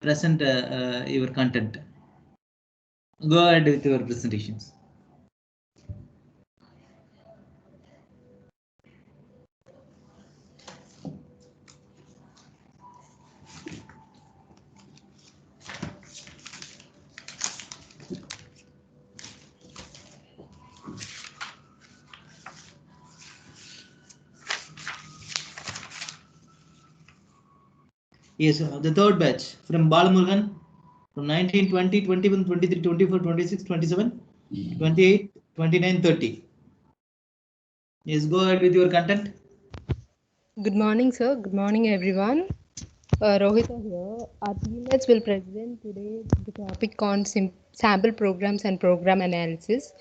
present your content. Go ahead with your presentations. Yes, the third batch from Balamurugan from 19, 20, 21, 23, 24, 26, 27, 28, 29, 30. Yes, go ahead with your content. Good morning, sir. Good morning, everyone. Rohita here. Our teammates will present today the topic on sample programs and program analysis.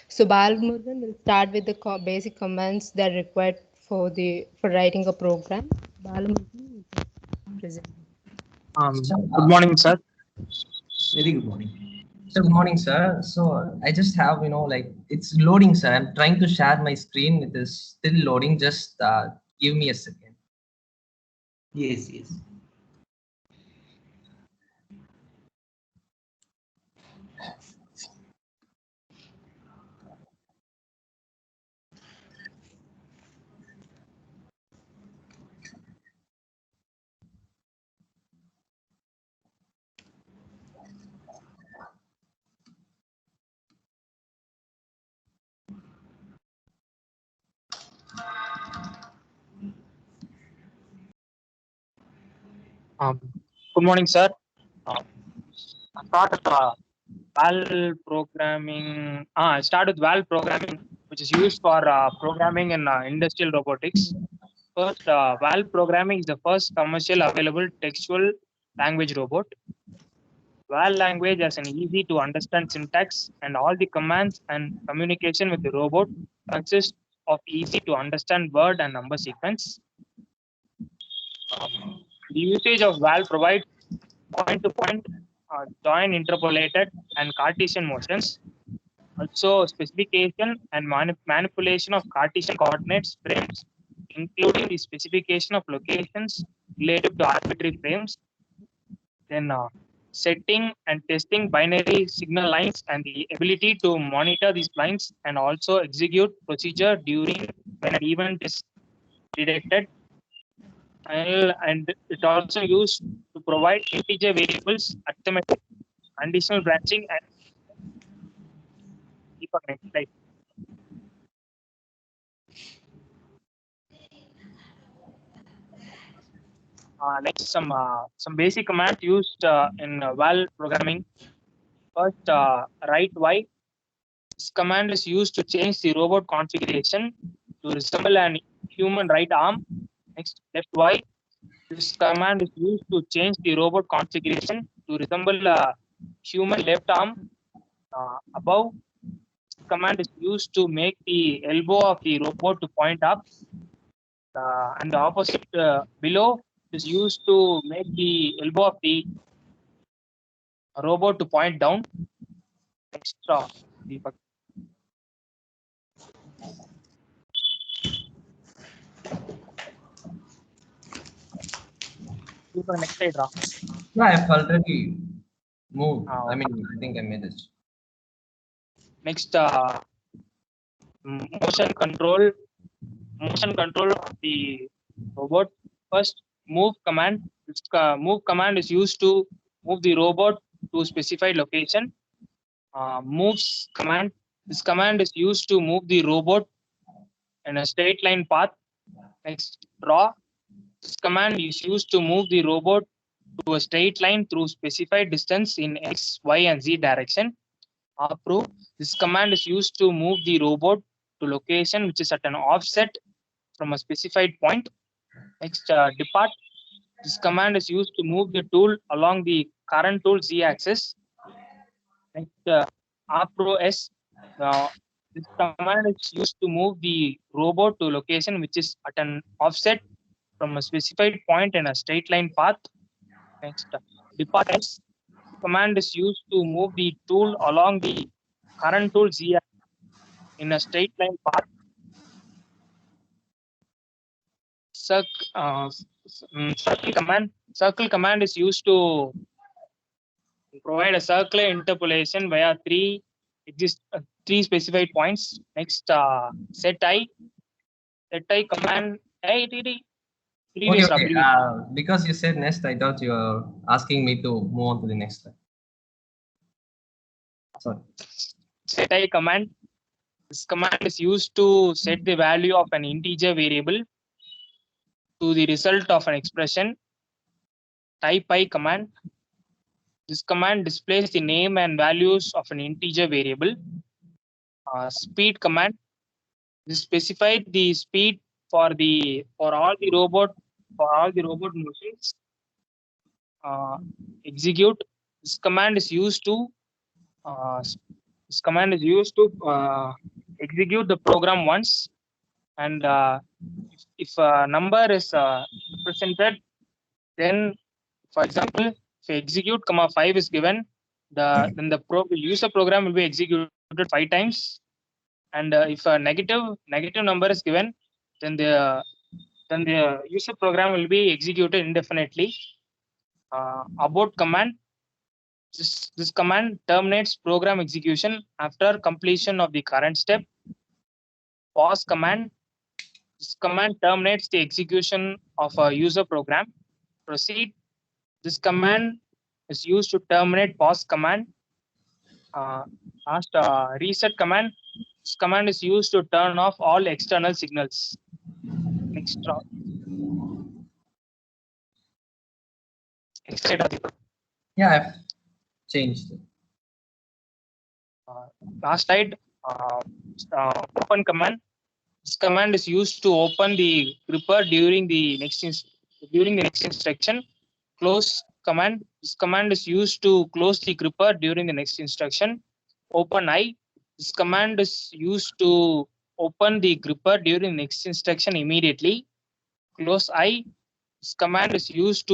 So, Balmurugan will start with the basic commands that are required for writing a program. Balmurugan will present. Good morning, sir. Very good morning. So good morning, sir. So I just have, like it's loading, sir. I'm trying to share my screen. It is still loading. Just give me a second. Yes, yes. Good morning, sir. I start with VAL programming. I start with VAL programming, which is used for programming in industrial robotics. First, VAL programming is the first commercial available textual language robot. VAL language has an easy to understand syntax, and all the commands and communication with the robot consist of easy to understand word and number sequence. The usage of VAL provides point-to-point, join interpolated, and Cartesian motions. Also, specification and manipulation of Cartesian coordinates frames, including the specification of locations related to arbitrary frames. Then, setting and testing binary signal lines and the ability to monitor these lines and also execute procedure during when an event is detected. And it also used to provide integer variables, arithmetic, conditional branching, and deeper next slide. Next, some basic commands used in VAL programming. First, write Y. This command is used to change the robot configuration to resemble an human right arm. Next, left Y. This command is used to change the robot configuration to resemble a human left arm. Above, this command is used to make the elbow of the robot to point up. And the opposite below is used to make the elbow of the robot to point down. Next, Deepak. Deepak, next slide, Ra. No, I've already moved. Okay. I think I made this. Next, motion control of the robot. First, move command. This move command is used to move the robot to a specified location. Moves command. This command is used to move the robot in a straight line path. Next, draw. This command is used to move the robot to a straight line through specified distance in X, Y, and Z direction. Approve. This command is used to move the robot to location which is at an offset from a specified point. Next, depart. This command is used to move the tool along the current tool Z axis. Next, Approve S. This command is used to move the robot to location which is at an offset from a specified point in a straight line path. Next, depart S. Command is used to move the tool along the current tool Z in a straight line path. Circle command is used to Provide a circular interpolation via three specified points. Next, set I command. Hey, previous Okay. previous. Because you said next, I thought you were asking me to move on to the next slide. Sorry. Set I command. This command is used to set the value of an integer variable to the result of an expression. Type I command. This command displays the name and values of an integer variable. Speed command. This specified the speed for all the robot motions. Execute. This command is used to execute the program once, and if a number is represented, then, for example, if execute 5 is given, then the user program will be executed 5 times, and if a negative number is given, then the user program will be executed indefinitely. Abort command. This command terminates program execution after completion of the current step. Pause command. This command terminates the execution of a user program. Proceed. This command is used to terminate pause command. Reset command. This command is used to turn off all external signals. Next. Yeah, I've changed it. Last slide. Open command. This command is used to open the gripper during the next instruction. Close command. This command is used to close the gripper during the next instruction. Open I. This command is used to open the gripper during the next instruction immediately. Close I. This command is used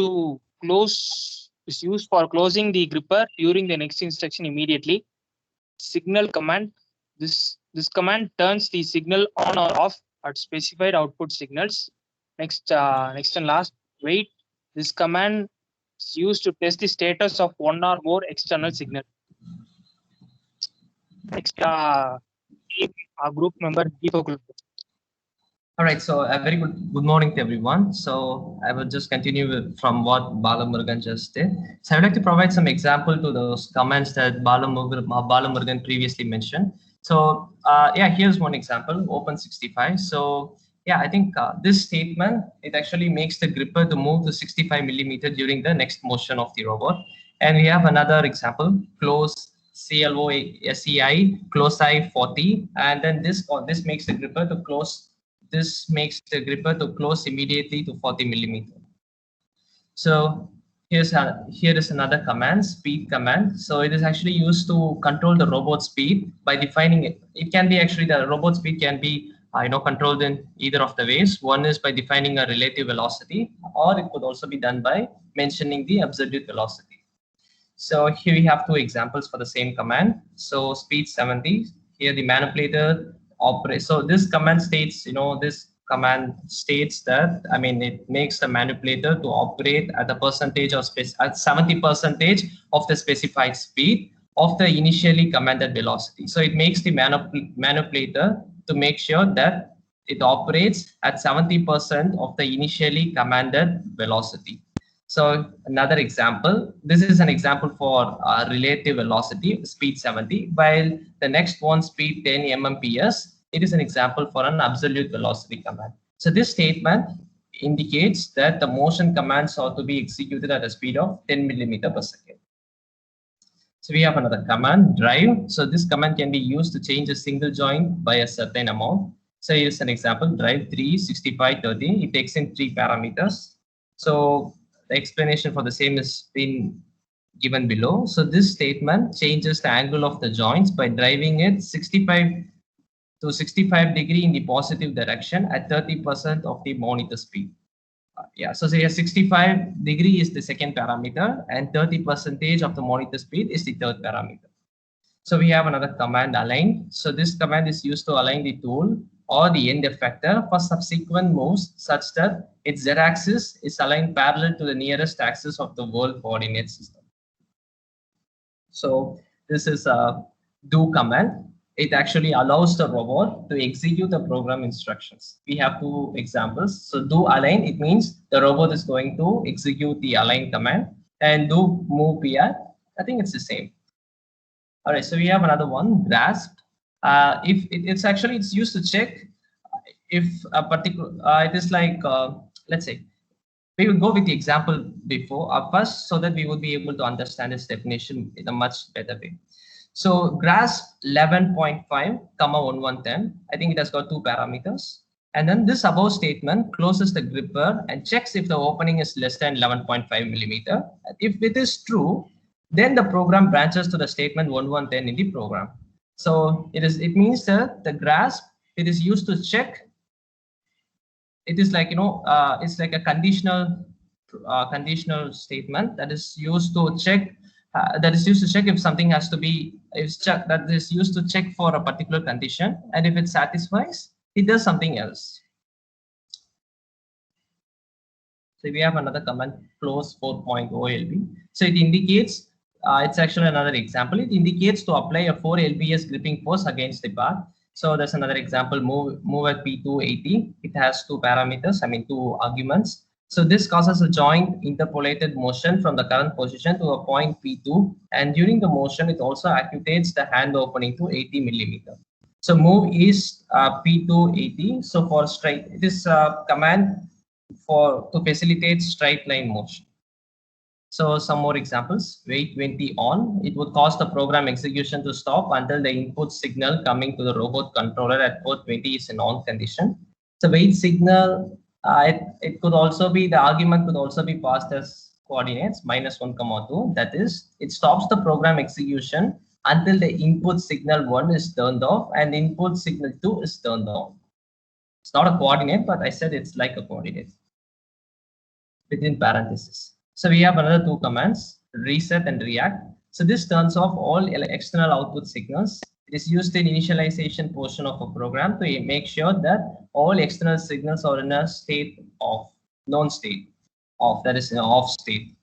for closing the gripper during the next instruction immediately. Signal command. This command turns the signal on or off at specified output signals. Next and last, wait. This command is used to test the status of one or more external signal. Next, our group member Deepak. All right, so a very good morning to everyone. So I will just continue from what Balamurugan just did. So I would like to provide some example to those comments that Balamurugan previously mentioned. So yeah, here's one example, Open65. So yeah, I think this statement, it actually makes the gripper to move to 65 millimeter during the next motion of the robot. And we have another example, close CLOSEI, close I 40, and then this makes the gripper to close. This makes the gripper to close immediately to 40 millimeter. So here is another command, speed command. So it is actually used to control the robot speed by defining it. It can be actually the robot speed can be controlled in either of the ways. One is by defining a relative velocity, or it could also be done by mentioning the absolute velocity. So here we have two examples for the same command. So speed 70. Here the manipulator operates. So this command states, that, I mean, it makes the manipulator to operate at the percentage of at 70% of the specified speed of the initially commanded velocity. So it makes the manipulator to make sure that it operates at 70% of the initially commanded velocity. So another example, this is an example for relative velocity, speed 70, while the next one, speed 10 MMPS, it is an example for an absolute velocity command. So this statement indicates that the motion commands ought to be executed at a speed of 10 millimeter per second. So we have another command, drive. So this command can be used to change a single joint by a certain amount. So here's an example, drive 3, 65, 30. It takes in 3 parameters. So the explanation for the same has been given below. So this statement changes the angle of the joints by driving it 65 to 65 degree in the positive direction at 30% of the monitor speed. Yeah, so say a 65 degree is the second parameter and 30% of the monitor speed is the third parameter. So we have another command, align. So this command is used to align the tool or the end effector for subsequent moves such that its z-axis is aligned parallel to the nearest axis of the world coordinate system. So this is a do command. It actually allows the robot to execute the program instructions. We have two examples. So do align, it means the robot is going to execute the align command, and do move PI, I think it's the same. All right, so we have another one, grasp. If it's used to check if a particular, it is like, let's say, we will go with the example before first, so that we would be able to understand its definition in a much better way. So grasp 11.5, 1110, I think it has got two parameters. And then this above statement closes the gripper and checks if the opening is less than 11.5 millimeter. If it is true, then the program branches to the statement 1110 in the program. So it means that the grasp, it is used to check. It is like, it's like a conditional statement that is used to check. If something has to be, that is used to check for a particular condition, and if it satisfies, it does something else. So we have another command, close 4.0 LB. So it indicates, it's actually another example. It indicates to apply a 4 lbs gripping force against the bar. So there's another example, move at P280. It has two parameters, two arguments. So this causes a joint interpolated motion from the current position to a point P2. And during the motion, it also activates the hand opening to 80 millimeter. So move is P280. So for straight, it is a command to facilitate straight line motion. So some more examples, wait 20 on, it would cause the program execution to stop until the input signal coming to the robot controller at port 20 is in on condition. So wait signal, it could also be, the argument could also be passed as coordinates -1, 2. That is, it stops the program execution until the input signal 1 is turned off and input signal 2 is turned on. It's not a coordinate, but I said it's like a coordinate within parentheses. So we have another two commands, reset and react. So this turns off all external output signals. It is used in initialization portion of a program to make sure that all external signals are in a state of non-state off, that is in off state.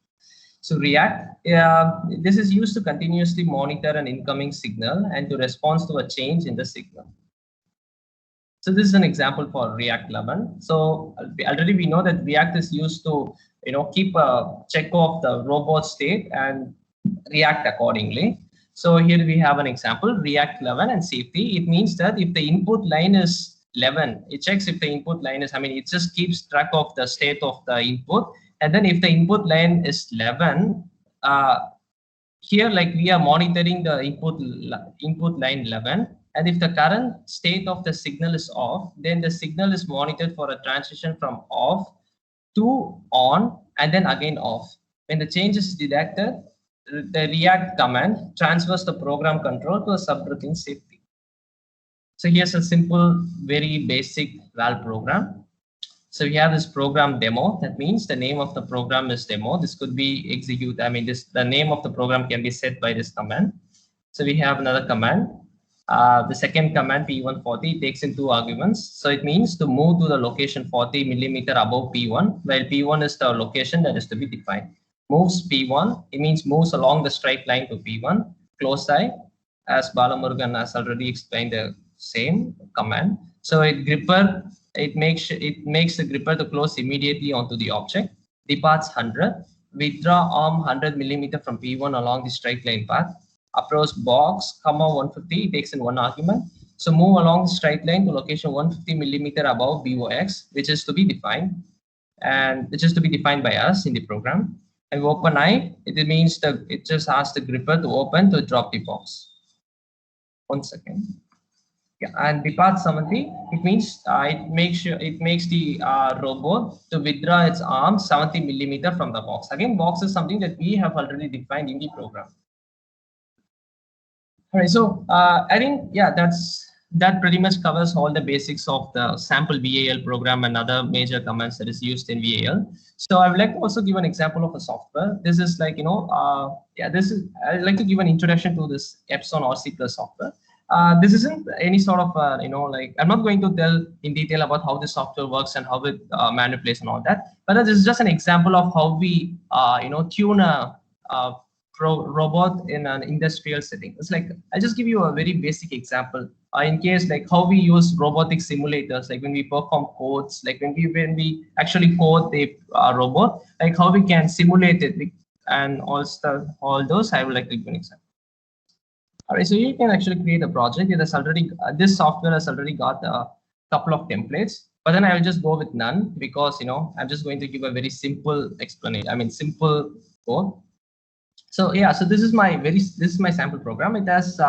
So react, this is used to continuously monitor an incoming signal and to respond to a change in the signal. So this is an example for React 11. So already we know that React is used to keep a check of the robot state and react accordingly. So here we have an example, React 11 and safety. It means that if the input line is 11, it checks if the input line is, it just keeps track of the state of the input. And then if the input line is 11, here like we are monitoring the input line 11. And if the current state of the signal is off, then the signal is monitored for a transition from off to on and then again off. When the change is detected, the react command transfers the program control to a subroutine safety. So here's a simple, very basic Valve program. So we have this program demo. That means the name of the program is demo. This could be execute. The name of the program can be set by this command. So we have another command. The second command, P140, takes in two arguments. So it means to move to the location 40 millimeter above P1, while P1 is the location that is to be defined. Moves P1, it means moves along the straight line to P1. Close eye, as Balamurugan has already explained, the same command. So it makes the gripper to close immediately onto the object. Departs 100. Withdraw arm 100 millimeter from P1 along the straight line path. Approach box, 150, it takes in one argument. So move along the straight line to location 150 millimeter above BOX, which is to be defined, and which is to be defined by us in the program. And open eye, it means it just asks the gripper to open to drop the box. 1 second. Yeah, and depart 70, it means it makes the robot to withdraw its arm 70 millimeter from the box. Again, box is something that we have already defined in the program. All right, so I think, yeah, that pretty much covers all the basics of the sample VAL program and other major commands that is used in VAL. So I would like to also give an example of a software. This is like, I'd like to give an introduction to this Epson or C+ software. This isn't any sort of, I'm not going to tell in detail about how the software works and how it manipulates and all that, but this is just an example of how we, tune a robot in an industrial setting. It's like, I'll just give you a very basic example. In case like how we use robotic simulators, like when we perform codes, like when we actually code the robot, like how we can simulate it, and all those. I would like to give an example. All right, so you can actually create a project. It has already this software has already got a couple of templates, but then I will just go with none because I'm just going to give a very simple explanation. I mean, simple code. So yeah, so this is my sample program. It has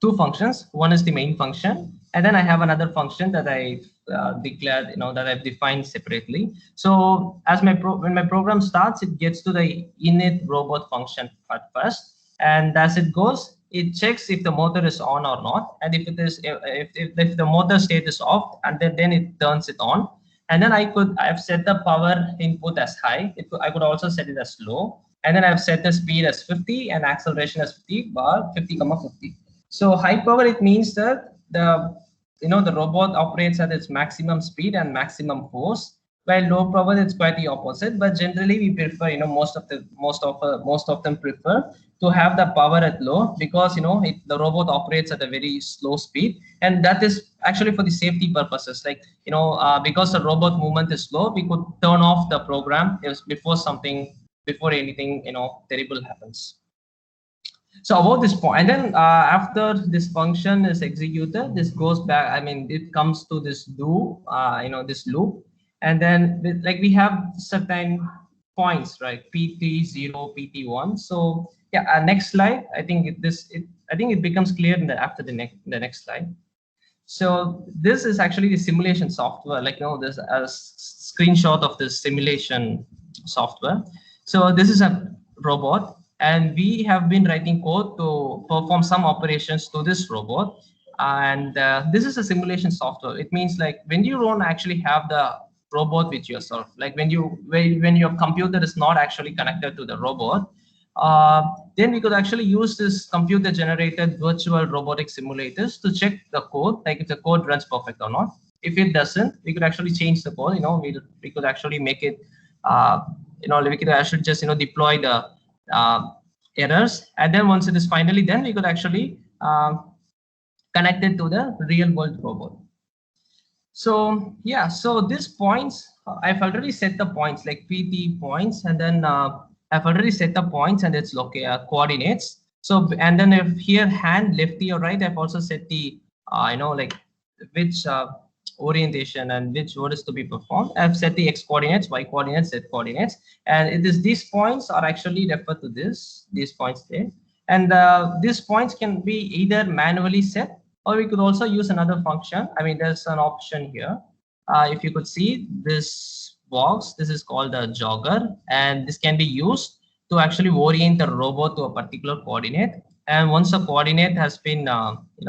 two functions. One is the main function, and then I have another function that I declared, that I've defined separately. So as when my program starts, it gets to the init robot function at first, and as it goes, it checks if the motor is on or not, and if it is, if the motor state is off, and then it turns it on. And then I've set the power input as high. I could also set it as low. And then I've set the speed as 50 and acceleration as 50 bar 50, 50. So high power, it means that the robot operates at its maximum speed and maximum force. While low power, it's quite the opposite. But generally, we prefer, most of them prefer to have the power at low, because the robot operates at a very slow speed, and that is actually for the safety purposes. Like because the robot movement is slow, we could turn off the program before anything terrible happens. So about this point, and then after this function is executed, this goes back. I mean, it comes to this do, this loop, and then we have certain points, right? PT0, PT1. So yeah, next slide. I think it becomes clear after the next slide. So this is actually the simulation software. There's a screenshot of this simulation software. So this is a robot, and we have been writing code to perform some operations to this robot. And this is a simulation software. It means like when you don't actually have the robot with yourself, like when your computer is not actually connected to the robot, then we could actually use this computer generated virtual robotic simulators to check the code, like if the code runs perfect or not. If it doesn't, we could actually change the code. We could actually make it we could actually just deploy the errors, and then once it is finally done, we could actually connect it to the real world robot. So yeah, so these points, I've already set the points, like PT points, and then I've already set the points and its coordinates. So, and then if here hand lefty or right, I've also set the which orientation and what is to be performed. I've set the x coordinates, y coordinates, z coordinates, and these points are actually referred to these points there. And these points can be either manually set, or we could also use another function. I mean, there's an option here. If you could see this box, this is called a jogger, and this can be used to actually orient the robot to a particular coordinate. And once a coordinate has been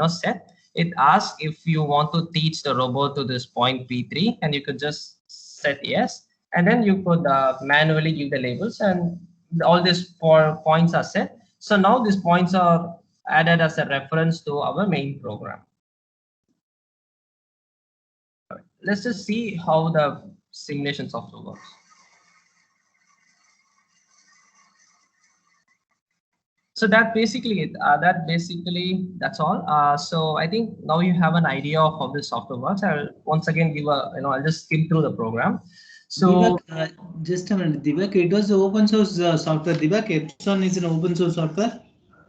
set, it asks if you want to teach the robot to this point P3, and you could just set yes, and then you could manually give the labels, and all these 4 points are set. So now these points are added as a reference to our main program. Right. Let's just see how the simulation software works. So that basically it. That's all. So I think now you have an idea of how this software works. I will once again give I'll just skim through the program. So Deepak, just a minute, Deepak, it was open source software. Deepak, Epson is an open source software.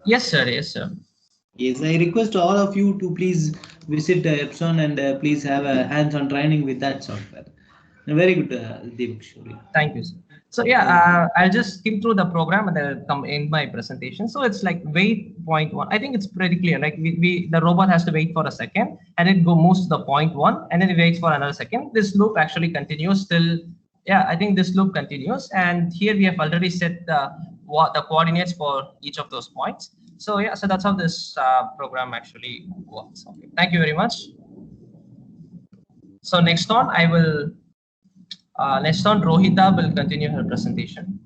Yes, sir. Yes, sir. Yes, I request all of you to please visit Epson and please have a hands-on training with that software. Very good, Deepak. Surely. Thank you, sir. So yeah, I'll just skim through the program and then I'll come in my presentation. So it's like wait 0.1. I think it's pretty clear. Like the robot has to wait for a second, and it moves to the 0.1, and then it waits for another second. This loop actually continues till, yeah, I think this loop continues. And here we have already set the coordinates for each of those points. So yeah, so that's how this program actually works. Okay, thank you very much. So next on, Rohita will continue her presentation.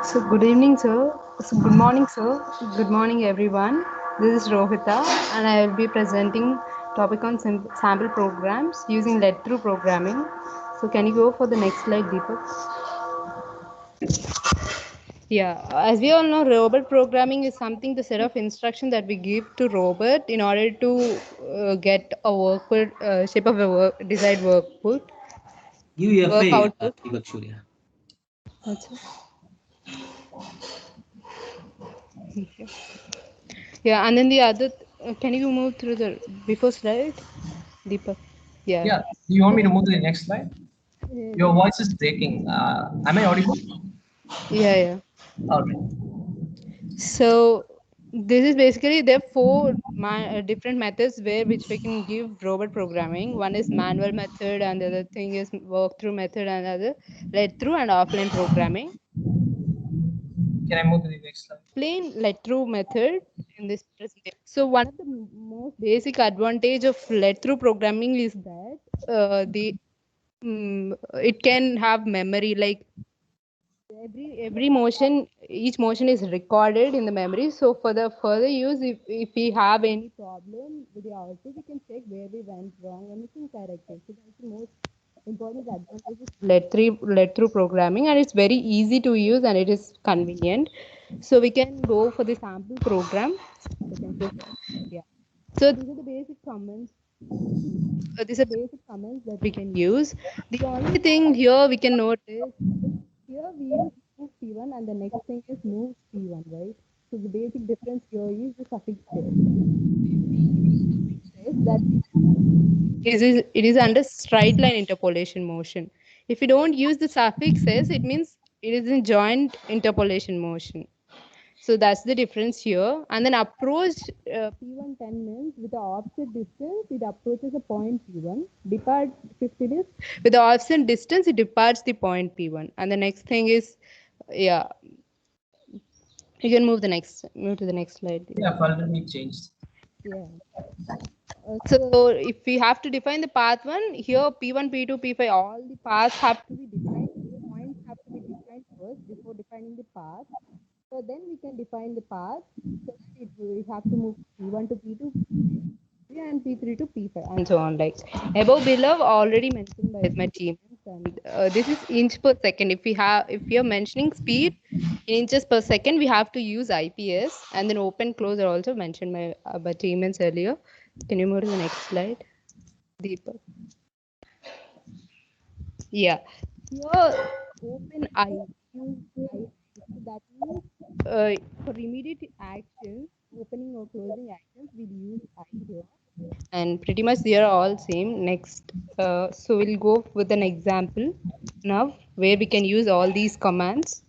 So good evening, sir. So good morning, sir. Good morning, everyone. This is Rohita, and I will be presenting topic on sample programs using led-through programming. So can you go for the next slide, Deepak? Yeah, as we all know, robot programming is something, the set of instructions that we give to robot in order to get a workput, shape of a desired workput, work UFA, output. Deepak Surya. That's it. Okay. Yeah, and then the other, can you move through the before slide, Deepak? Yeah. Yeah. Do you want me to move to the next slide? Your voice is breaking. Am I audible? Yeah. All right. So this is basically there are four different methods which we can give robot programming. One is manual method, and the other thing is walkthrough method, and other let through and offline programming. Can I move to the next slide? Plain let through method in this presentation. So one of the most basic advantage of let through programming is that it can have memory, like every motion, each motion is recorded in the memory. So for the further use, if we have any problem with the output, we can check where we went wrong and we can correct it. So that's the most important advantage of let through programming, and it's very easy to use and it is convenient. So we can go for the sample program. Yeah. So these are the basic comments. These are basic comments that we can use. The only thing here we can note is here we use move P1 and the next thing is move P1, right? So the basic difference here is the suffix case. That it is under straight line interpolation motion. If you don't use the suffixes, it means it is in joint interpolation motion. So that's the difference here. And then approach P1 10 means with the offset distance, it approaches a point P1. Depart 15 is with the offset distance, it departs the point P1. And the next thing is, yeah, you can move to the next slide. Yeah, already changed. Yeah. So if we have to define the path one, here P1, P2, P5, all the paths have to be defined. The points have to be defined first before defining the path. So then we can define the path. So that we have to move P1 to P2, and P3 to P5, and so on. Like above below already mentioned by my team. And this is inch per second. If we are mentioning speed in inches per second, we have to use IPS, and then open close are also mentioned by Siemens earlier. Can you move to the next slide, Deepak? Yeah. Here, open I. Use I. So that means for immediate actions, opening or closing actions, we'll use I here. And pretty much they are all same. Next, so we'll go with an example now where we can use all these commands.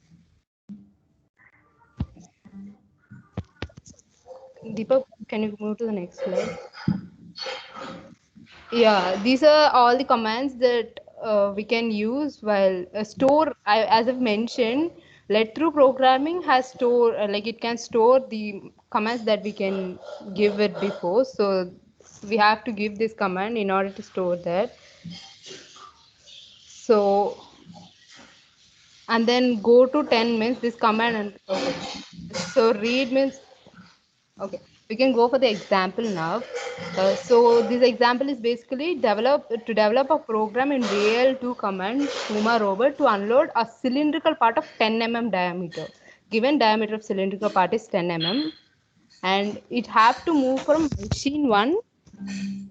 Deepak, can you move to the next slide? Yeah, these are all the commands that we can use while store. As I've mentioned, let through programming has store, like it can store the commands that we can give it before. So we have to give this command in order to store that. So, and then go to 10 means this command, and okay. So read means, okay, we can go for the example now. So this example is basically develop a program in VL2 command Puma robot to unload a cylindrical part of 10 mm diameter. Given diameter of cylindrical part is 10 mm, and it have to move from machine 1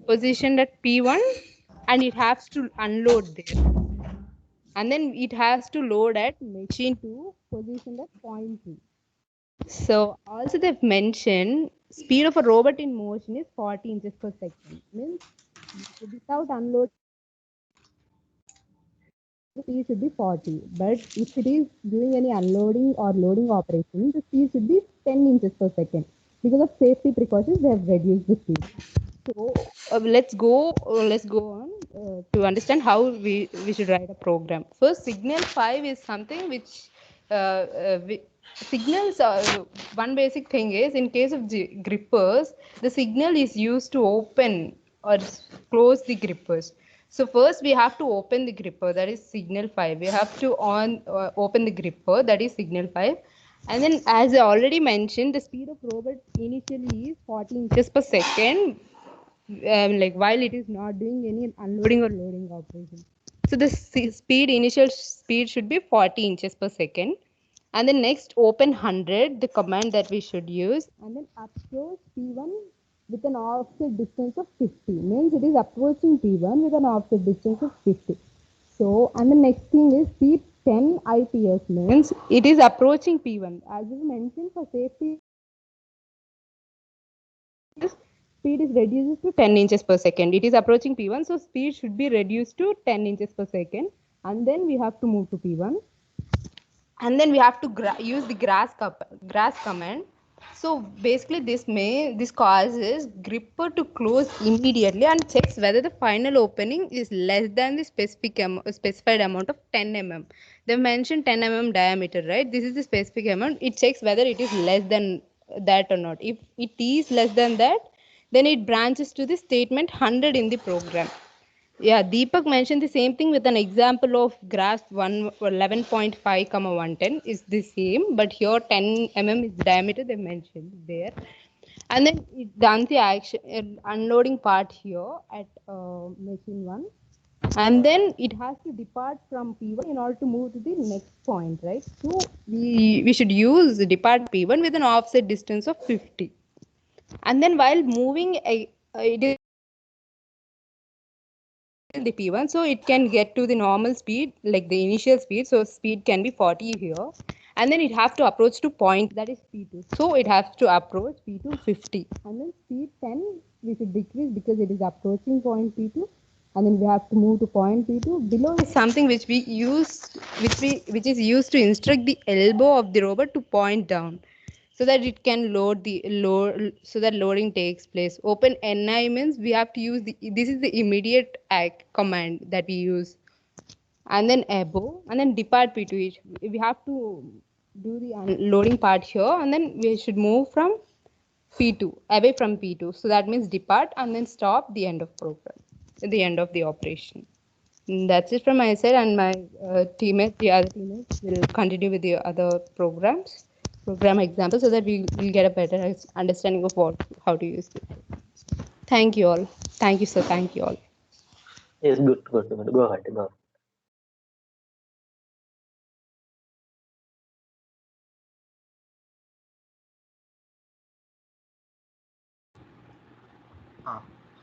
positioned at P1, and it has to unload there. And then it has to load at machine 2 positioned at point 2. So also they've mentioned speed of a robot in motion is 40 inches per second. Means without unload, the speed should be 40. But if it is doing any unloading or loading operation, the speed should be 10 inches per second. Because of safety precautions, they have reduced the speed. So let's go on to understand how we should write a program. First, signal 5 is something which signals are one basic thing is in case of grippers, the signal is used to open or close the grippers. So first we have to open the gripper, that is signal 5. We have to open the gripper, that is signal 5. And then as I already mentioned, the speed of robot initially is 40 inches per second, like while it is not doing any unloading or loading operation. So the initial speed should be 40 inches per second. And then next open 100, the command that we should use, and then approach P1 with an offset distance of 50. Means it is approaching P1 with an offset distance of 50. So, and the next thing is speed 10 IPS means it is approaching P1. As you mentioned, for safety, speed is reduced to 10 inches per second. It is approaching P1, so speed should be reduced to 10 inches per second. And then we have to move to P1. And then we have to use the grass command. So basically this causes gripper to close immediately and checks whether the final opening is less than the specified amount of 10 mm. They mentioned 10 mm diameter, right? This is the specific amount. It checks whether it is less than that or not. If it is less than that, then it branches to the statement 100 in the program. Yeah, Deepak mentioned the same thing with an example of graph 11.5, 110 is the same, but here 10 mm is the diameter they mentioned there. And then it done the action unloading part here at machine 1. And then it has to depart from P1 in order to move to the next point, right? So we should use depart P1 with an offset distance of 50. And then while moving, it is the P1, so it can get to the normal speed, like the initial speed. So speed can be 40 here, and then it have to approach to point, that is P2. So it has to approach P2 50, and then speed 10 we should decrease because it is approaching point P2, and then we have to move to point P2. Below is something which is used to instruct the elbow of the robot to point down, so that it can so that loading takes place. Open ni means we have to use this is the immediate command that we use. And then above, and then depart P2. We have to do the loading part here, and then we should move from P2, away from P2. So that means depart and then stop the end of program, the end of the operation. And that's it from my side, and my the other teammates will continue with the other program examples, so that we will get a better understanding of how to use it. Thank you all. Thank you, sir. Thank you all. Yes, good. Go ahead.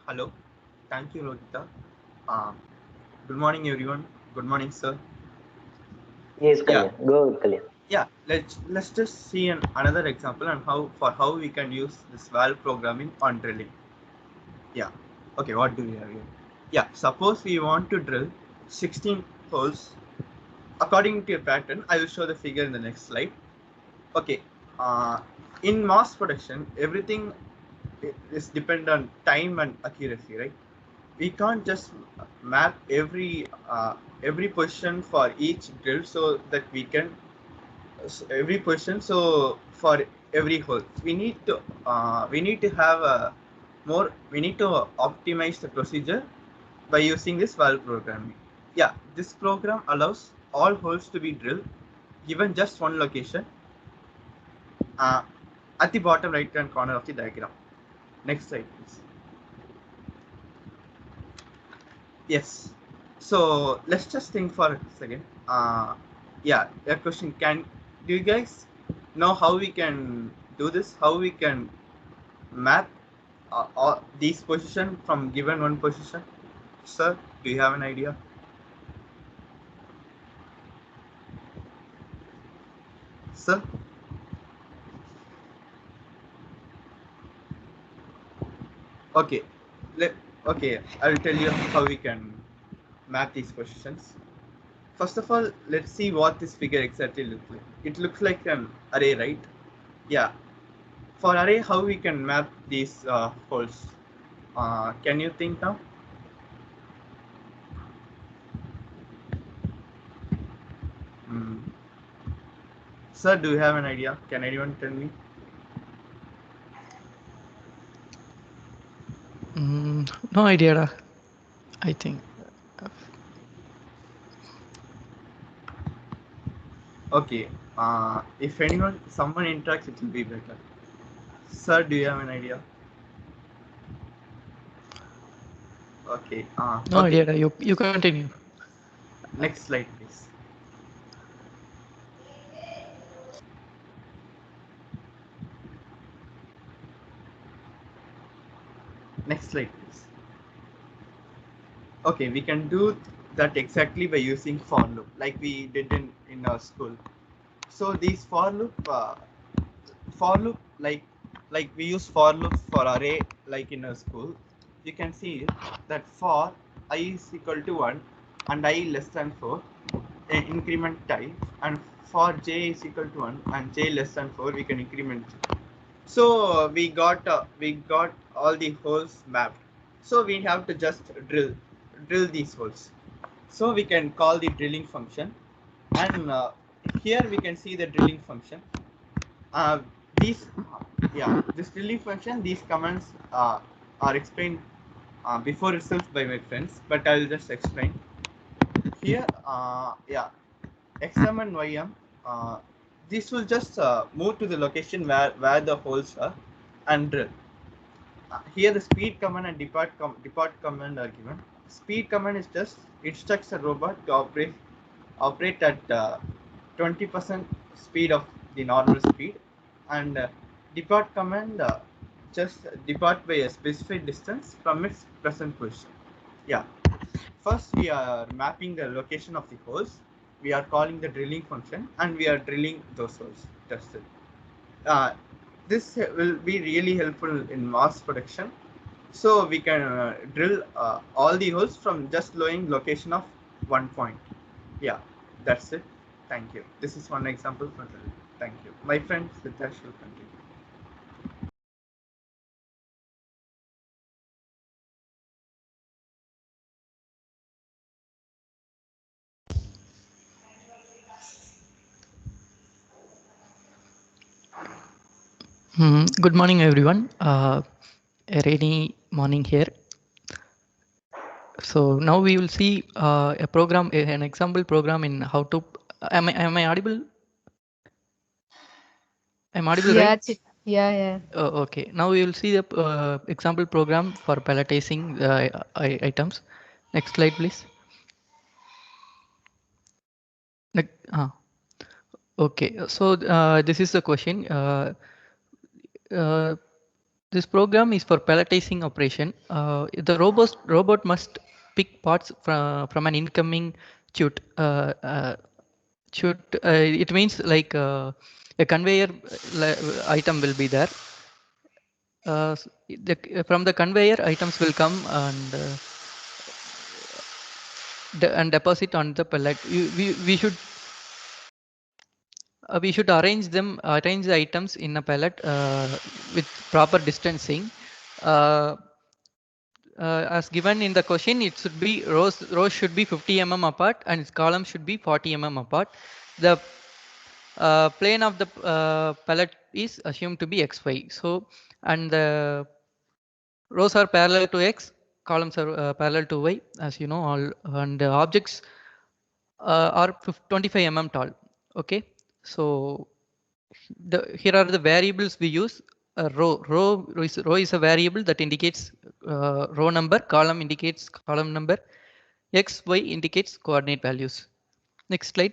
Hello. Thank you, Rohita. Good morning, everyone. Good morning, sir. Yes, Kalyan. Go, Kalyan. Yeah, let's just see another example on how we can use this valve programming on drilling. Yeah. Okay, what do we have here? Yeah, suppose we want to drill 16 holes according to a pattern. I will show the figure in the next slide. Okay. In mass production, everything is dependent on time and accuracy, right? We can't just map every position for each drill, so that we can every position. So for every hole, we need to have a more. We need to optimize the procedure by using this valve programming. Yeah, this program allows all holes to be drilled given just one location at the bottom right hand corner of the diagram. Next slide, please. Yes. So let's just think for a second. Yeah, a question. Do you guys know how we can do this? How we can map all these position from given one position? Sir, do you have an idea? Sir? Okay. Okay, I will tell you how we can map these positions. First of all, let's see what this figure exactly looks like. It looks like an array, right? Yeah. For array, how we can map these holes? Can you think now? Sir, do you have an idea? Can anyone tell me? No idea, I think. Okay. If someone interacts, it will be better. Sir, do you have an idea? Okay. No okay. idea. You continue. Next slide, please. Next slide, please. Okay, we can do that exactly by using for loop, like we did in our school. So these for loop like we use for loop for array like in our school. You can see that for I is equal to 1 and I less than 4, increment I, and for j is equal to 1 and j less than 4, we can increment. So we got all the holes mapped. So we have to just drill these holes. So we can call the drilling function, and here we can see the drilling function. This drilling function, these commands are explained before itself by my friends, but I'll just explain here. XM and YM, this will just move to the location where the holes are and drill. Here the speed command and depart command are given. Speed command is just instructs a robot to operate at 20% speed of the normal speed, and depart command just depart by a specified distance from its present position. Yeah. First, we are mapping the location of the holes. We are calling the drilling function, and we are drilling those holes. That's it. This will be really helpful in mass production. So we can drill all the holes from just knowing location of one point. Yeah, that's it. Thank you. This is one example for drill. Thank you. My friend Siddharth will continue. Good morning, everyone. A rainy morning here. So now we will see a program, an example program in how to. Am I audible? I'm audible, Yeah, right? yeah. Okay. Now we will see the example program for palletizing items. Next slide, please. Okay. So this is the question. This program is for palletizing operation. The robot must pick parts from an incoming chute. It means like a conveyor item will be there. From the conveyor, items will come and deposit on the pallet. We should arrange the items in a pallet with proper distancing. As given in the question, it should be rows should be 50 mm apart and its columns should be 40 mm apart. The plane of the pallet is assumed to be xy. So, and the rows are parallel to x, columns are parallel to y, as you know, all, and the objects are 25 mm tall. Okay, so here are the variables we use. Row is a variable that indicates row number, column indicates column number, x, y indicates coordinate values. Next slide.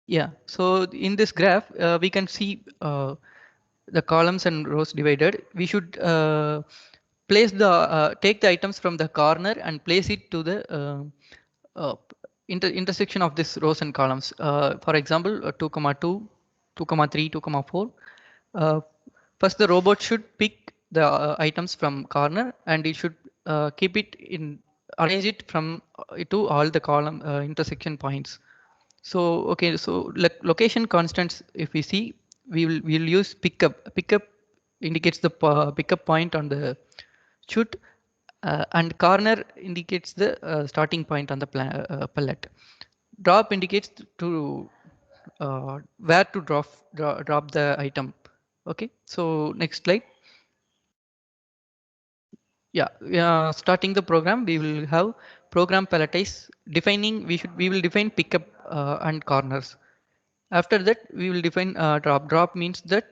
Yeah, so in this graph, we can see the columns and rows divided. We should place take the items from the corner and place it to the intersection of these rows and columns. For example, 2, 2, 2, 3, 2, 4. First, the robot should pick the items from corner and it should keep it arrange it from to all the column intersection points. So okay, so location constants, if we see, we'll use pickup. Pickup indicates the pickup point on the chute, and corner indicates the starting point on the pallet. Drop indicates to where to drop the item. Okay, so next slide. Yeah, starting the program, we will have program palletize. We will define pickup and corners. After that, we will define drop. Drop means that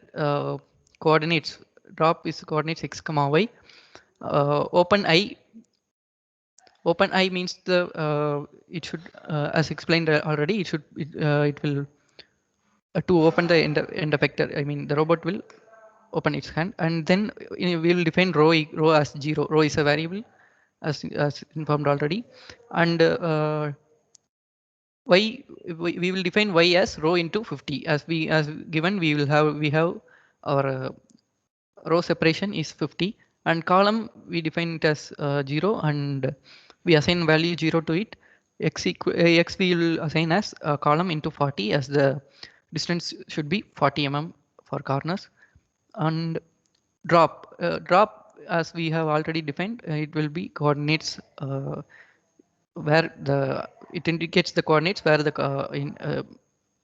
coordinates. Drop is coordinates x, y. Open I OpenEye means it should, as explained already, it will to open the end effector. I mean, the robot will open its hand, and then we will define row as 0. Row is a variable, as informed already, and y we will define y as row into 50. As given, we have our row separation is 50, and column we define it as 0, and we assign value 0 to it. X we will assign as a column into 40, as the distance should be 40 mm for corners. And drop as we have already defined, it will be coordinates where it indicates the coordinates where the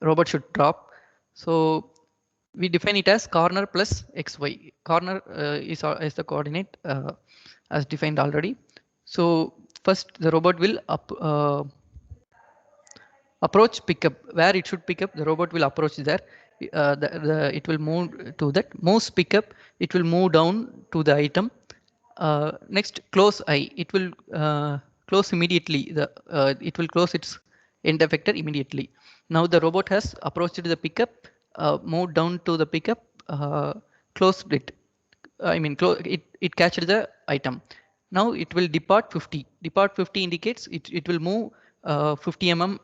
robot should drop. So we define it as corner plus xy. Corner is the coordinate as defined already. So first the robot will approach pickup. Where it should pick up, the robot will approach there. It will move to that mouse pickup. It will move down to the item. Next, close eye. It will close immediately. It will close its end effector immediately. Now the robot has approached the pickup, moved down to the pickup, closed it. I mean, it catched the item. Now it will depart 50. Depart 50 indicates it will move 50 mm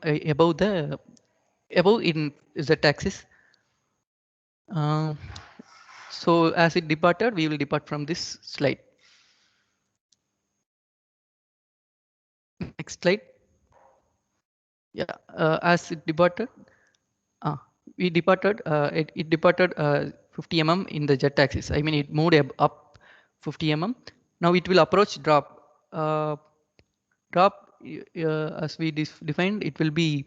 above in z-axis. So as it departed, we will depart from this slide. Next slide. Yeah, as it departed, we departed. It departed 50 mm in the z-axis. I mean, it moved up 50 mm. Now it will approach drop. Drop, as we defined, it will be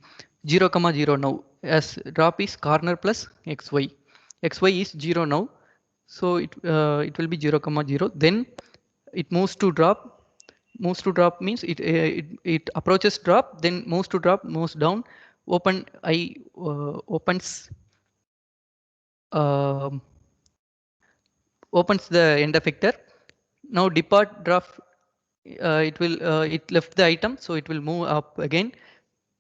0, 0 now. As drop is corner plus xy. Xy is 0 now, so it will be 0, 0. Then it moves to drop. Moves to drop means it approaches drop, then moves to drop, moves down. Open eye opens the end effector. Now depart drop. It left the item, so it will move up again.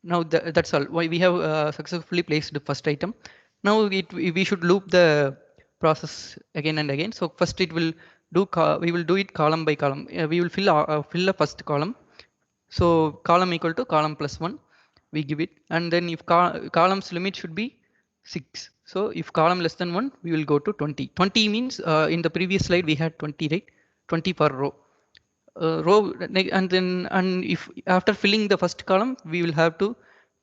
Now that's all. Why we have successfully placed the first item. Now we should loop the process again and again. So first we will do it column by column. We will fill the first column. So column equal to column plus 1, we give it, and then if column's limit should be 6. So if column less than 1, we will go to 20. 20 means in the previous slide we had 20, right? 20 per row. And if after filling the first column, we will have to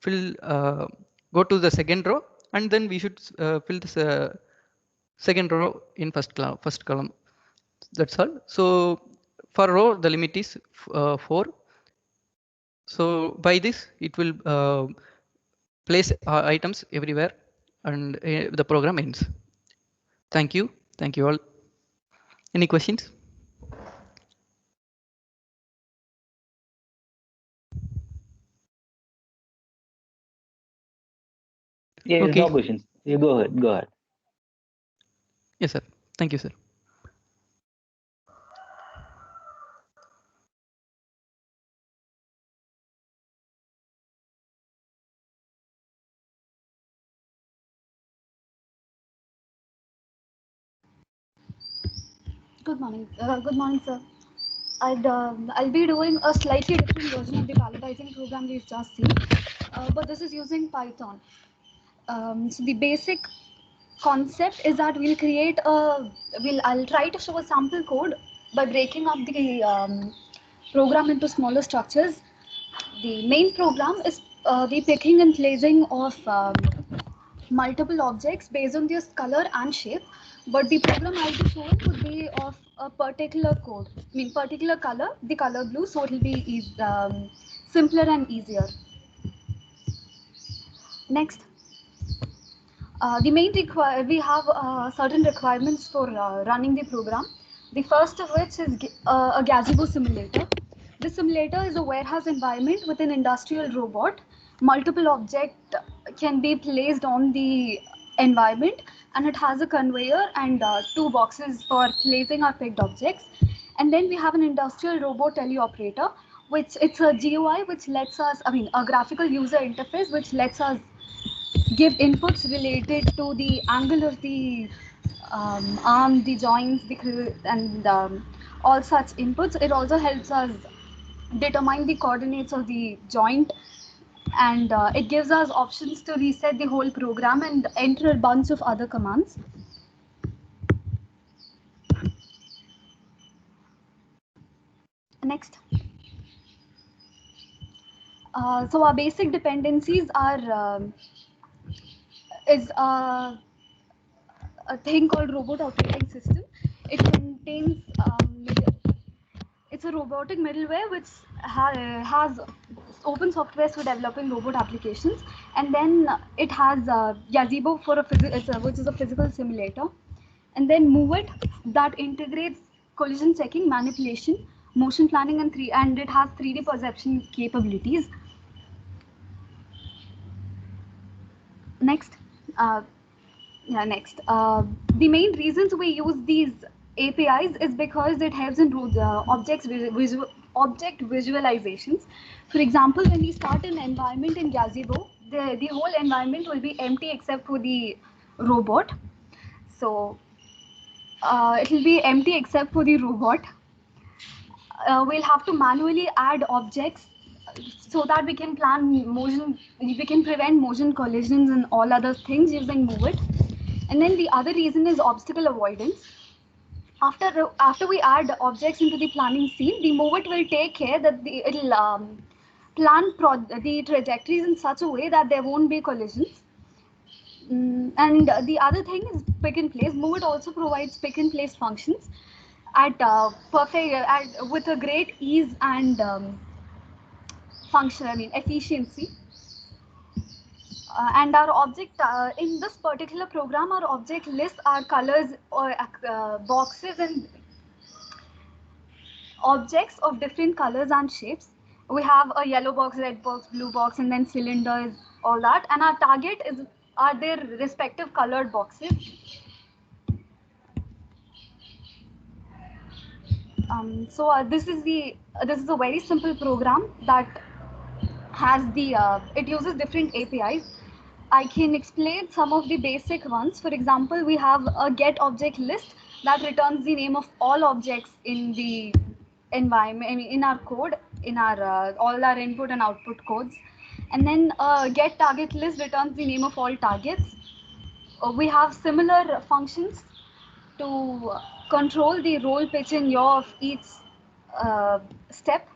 go to the second row, and then we should fill this second row in first column. That's all. So for row the limit is 4. So by this it will place items everywhere, and the program ends. Thank you all. Any questions? Yeah, Okay. no questions. You go ahead. Yes, sir. Thank you, sir. Good morning. Good morning, sir. I'll be doing a slightly different version of the palletizing program we've just seen, but this is using Python. So the basic concept is that I'll try to show a sample code by breaking up the program into smaller structures. The main program is the picking and placing of multiple objects based on their color and shape, but the program I'll be showing would be of a particular code, particular color, the color blue, so it will be simpler and easier. Next. We have certain requirements for running the program. The first of which is a gazebo simulator. This simulator is a warehouse environment with an industrial robot. Multiple objects can be placed on the environment, and it has a conveyor and 2 boxes for placing our picked objects. And then we have an industrial robot teleoperator, which it's a GUI which lets us, a graphical user interface which lets us give inputs related to the angle of the arm, the joints, and all such inputs. It also helps us determine the coordinates of the joint, and it gives us options to reset the whole program and enter a bunch of other commands. Next. So our basic dependencies are is a thing called robot operating system. It contains it's a robotic middleware which has open software for developing robot applications, and then it has Gazebo for which is a physical simulator, and then MoveIt that integrates collision checking, manipulation, motion planning, and it has 3D perception capabilities. Next. Next. The main reasons we use these APIs is because it helps in object visualizations. For example, when we start an environment in Gazebo, the whole environment will be empty except for the robot. So it will be empty except for the robot. We'll have to manually add objects so that we can prevent motion collisions and all other things using MoveIt. And then the other reason is obstacle avoidance. After we add objects into the planning scene, the MoveIt will take care that it'll plan the trajectories in such a way that there won't be collisions. And the other thing is pick and place. MoveIt also provides pick and place functions with a great ease and efficiency. And our object in this particular program, our object lists our colors or boxes and objects of different colors and shapes. We have a yellow box, red box, blue box, and then cylinders, all that. And our target are their respective colored boxes. This is a very simple program that has it uses different APIs. I can explain some of the basic ones. For example, we have a get object list that returns the name of all objects in the environment, in our code, in our all our input and output codes. And then get target list returns the name of all targets. We have similar functions to control the roll, pitch, and yaw of each step.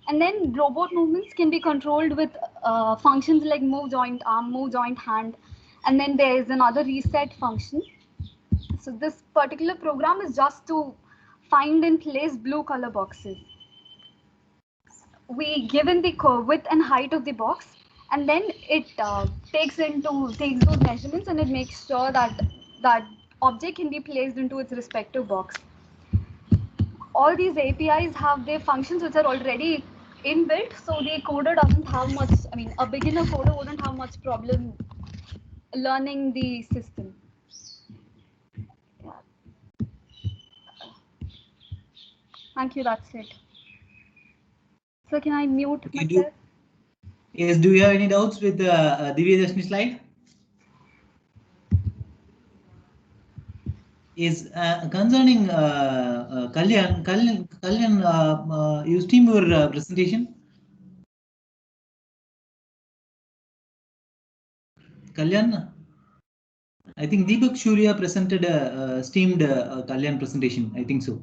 And then robot movements can be controlled with functions like move joint arm, move joint hand, and then there is another reset function. So this particular program is just to find and place blue color boxes. We given the width and height of the box, and then it takes those measurements, and it makes sure that that object can be placed into its respective box. All these APIs have their functions which are already inbuilt, so the coder doesn't have much, a beginner coder wouldn't have much problem learning the system. Thank you, that's it. So can I mute myself? Yes, do you have any doubts with the Divyadashini slide? Is concerning Kalyan, you stream your presentation? Kalyan, I think Deepak Surya presented steamed Kalyan presentation. I think so.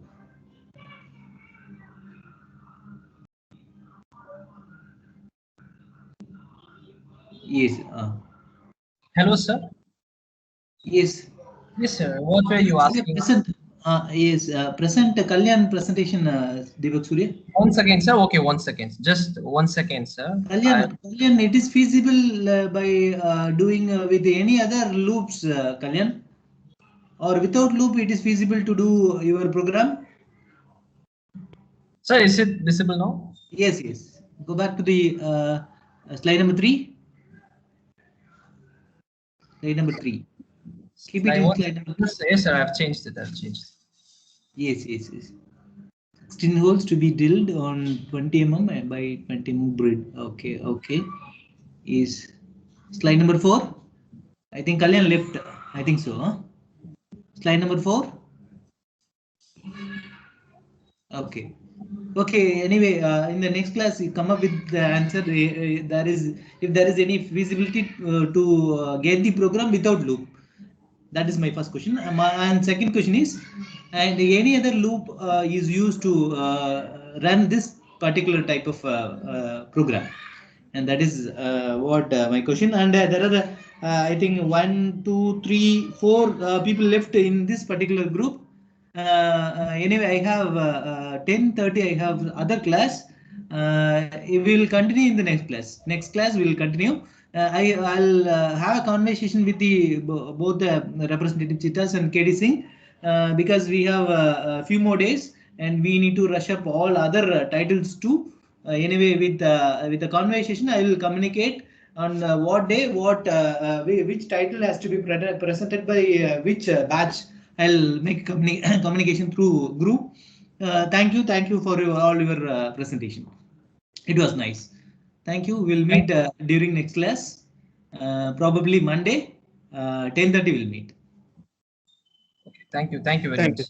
Yes. Hello, sir. Yes. Yes, sir. What were you asking? Present Kalyan presentation, Deepak Surya. Once again, sir. Okay, 1 second. Just 1 second, sir. Kalyan, it is feasible by doing with any other loops, Kalyan, or without loop it is feasible to do your program? Sir, is it visible now? Yes, yes. Go back to the slide number 3. Slide number 3. Keep it in slide number 3. Yes, sir. I've changed it. Yes. Yes. 16 holes to be drilled on 20 mm by 20 mm grid. Okay, okay. Is slide number 4? I think Kalyan left. I think so. Huh? Slide number 4. Okay. Okay. Anyway, in the next class, you come up with the answer. There is, if there is any feasibility to get the program without loop. That is my first question. And second question is, and any other loop is used to run this particular type of program, and that is what my question. And there are, I think 1, 2, 3, 4 people left in this particular group. Anyway, I have 10:30. I have other class. We will continue in the next class. Next class we will continue. I'll have a conversation with both the representative Chitas and KD Singh because we have a few more days and we need to rush up all other titles too. Anyway, with the conversation, I will communicate on what day, which title has to be presented by which batch. I'll make communication through group. Thank you for all your presentation. It was nice. Thank you. We'll meet during next class. Probably Monday, 10:30 we'll meet. Okay, thank you very much.